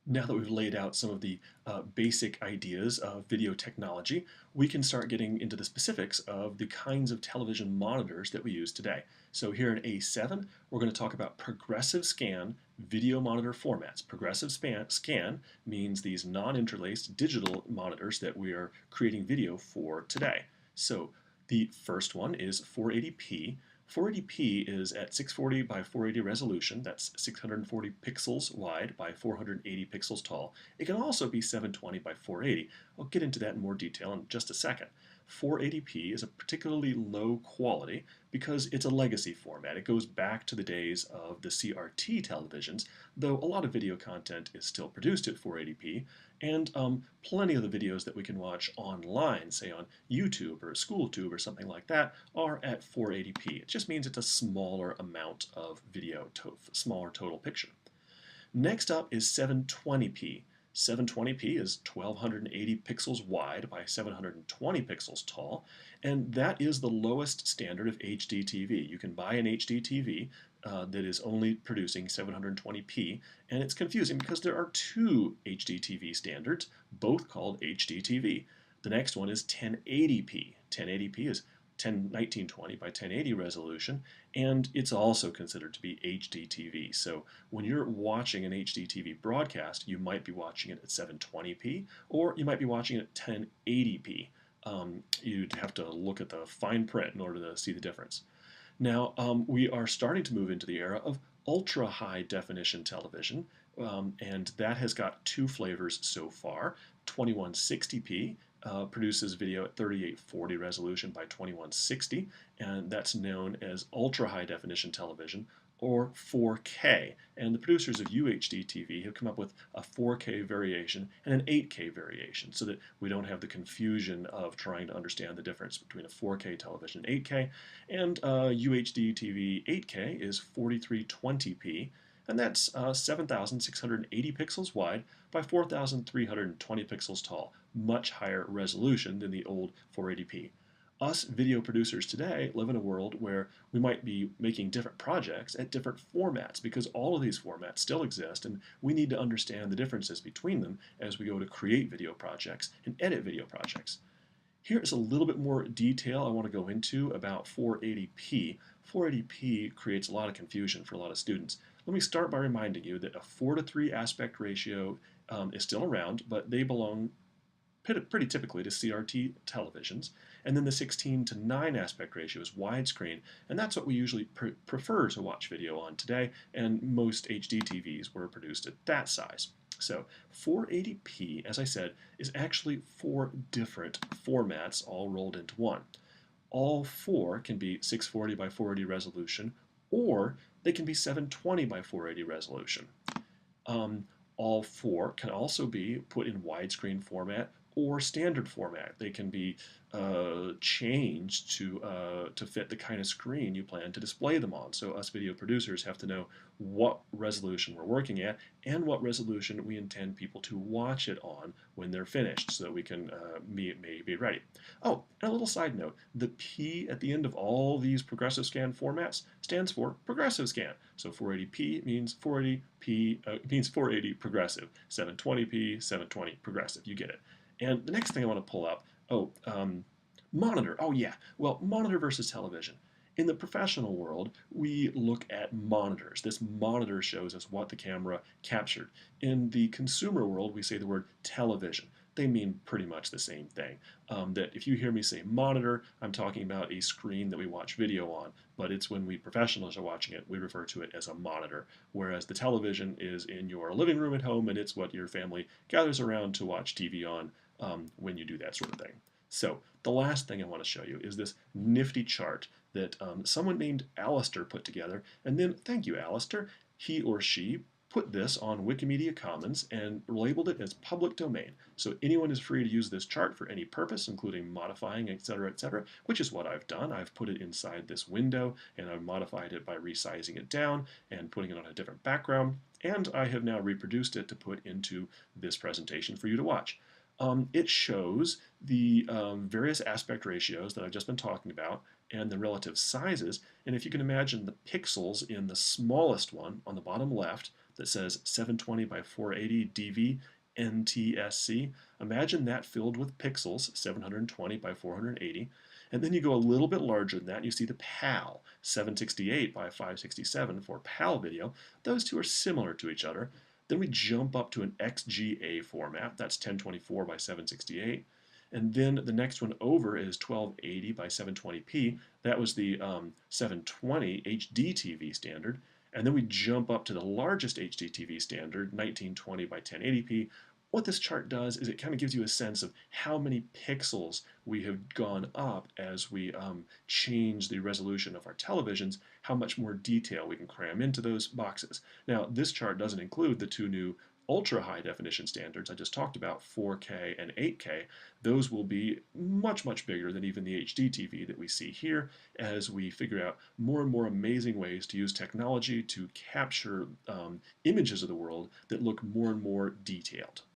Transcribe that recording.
Now that we've laid out some of the basic ideas of video technology, we can start getting into the specifics of the kinds of television monitors that we use today. So here in A7, we're going to talk about progressive scan video monitor formats. Scan means these non-interlaced digital monitors that we are creating video for today. So the first one is 480p. 480p is at 640 by 480 resolution. That's 640 pixels wide by 480 pixels tall. It can also be 720 by 480. I'll get into that in more detail in just a second. 480p is a particularly low quality because it's a legacy format. It goes back to the days of the CRT televisions, though a lot of video content is still produced at 480p, and plenty of the videos that we can watch online, say on YouTube or SchoolTube or something like that, are at 480p. It just means it's a smaller amount of video, smaller total picture. Next up is 720p. 720p is 1280 pixels wide by 720 pixels tall, and that is the lowest standard of HD TV. You can buy an HD TV that is only producing 720p, and it's confusing because there are two HD TV standards, both called HD TV. The next one is 1080p. 1080p is 1920 by 1080 resolution, and it's also considered to be HD TV. So when you're watching an HD TV broadcast, you might be watching it at 720p, or you might be watching it at 1080p. You'd have to look at the fine print in order to see the difference. Now, we are starting to move into the era of ultra high definition television, and that has got two flavors so far. 2160p produces video at 3840 resolution by 2160, and that's known as ultra high definition television, or 4K. And the producers of UHD TV have come up with a 4K variation and an 8K variation so that we don't have the confusion of trying to understand the difference between a 4K television and 8K. And UHD TV 8K is 4320p, and that's 7,680 pixels wide by 4,320 pixels tall, much higher resolution than the old 480p. Us video producers today live in a world where we might be making different projects at different formats because all of these formats still exist, and we need to understand the differences between them as we go to create video projects and edit video projects. Here is a little bit more detail I want to go into about 480p. 480p creates a lot of confusion for a lot of students. Let me start by reminding you that a 4:3 aspect ratio is still around, but they belong pretty typically to CRT televisions. And then the 16:9 aspect ratio is widescreen, and that's what we usually prefer to watch video on today, and most HD TVs were produced at that size. So 480p, as I said, is actually four different formats all rolled into one. All four can be 640 by 480 resolution, or they can be 720 by 480 resolution. All four can also be put in widescreen format or standard format. They can be changed to fit the kind of screen you plan to display them on. So us video producers have to know what resolution we're working at and what resolution we intend people to watch it on when they're finished so that we can be ready. Oh, and a little side note, the P at the end of all these progressive scan formats stands for progressive scan. So 480p means 480p means 480 progressive, 720p 720 progressive. You get it. And the next thing I want to pull up, monitor. Oh yeah, well, monitor versus television. In the professional world, we look at monitors. This monitor shows us what the camera captured. In the consumer world, we say the word television. They mean pretty much the same thing. That if you hear me say monitor, I'm talking about a screen that we watch video on, but it's when we professionals are watching it, we refer to it as a monitor, whereas the television is in your living room at home, and it's what your family gathers around to watch TV on when you do that sort of thing. So the last thing I want to show you is this nifty chart that someone named Alistair put together, and then, thank you Alistair, he or she put this on Wikimedia Commons and labeled it as public domain. So anyone is free to use this chart for any purpose, including modifying, etc., which is what I've done. I've put it inside this window, and I've modified it by resizing it down and putting it on a different background, and I have now reproduced it to put into this presentation for you to watch. It shows the various aspect ratios that I've just been talking about and the relative sizes. And if you can imagine the pixels in the smallest one on the bottom left, that says 720 by 480 DV NTSC. Imagine that filled with pixels, 720 by 480. And then you go a little bit larger than that, and you see the PAL, 768 by 567 for PAL video. Those two are similar to each other. Then we jump up to an XGA format, that's 1024 by 768. And then the next one over is 1280 by 720p. That was the 720 HD TV standard. And then we jump up to the largest HD TV standard, 1920 by 1080p. What this chart does is it kind of gives you a sense of how many pixels we have gone up as we change the resolution of our televisions, how much more detail we can cram into those boxes. Now, this chart doesn't include the two new ultra high definition standards I just talked about, 4K and 8K. Those will be much, much bigger than even the HD TV that we see here as we figure out more and more amazing ways to use technology to capture images of the world that look more and more detailed.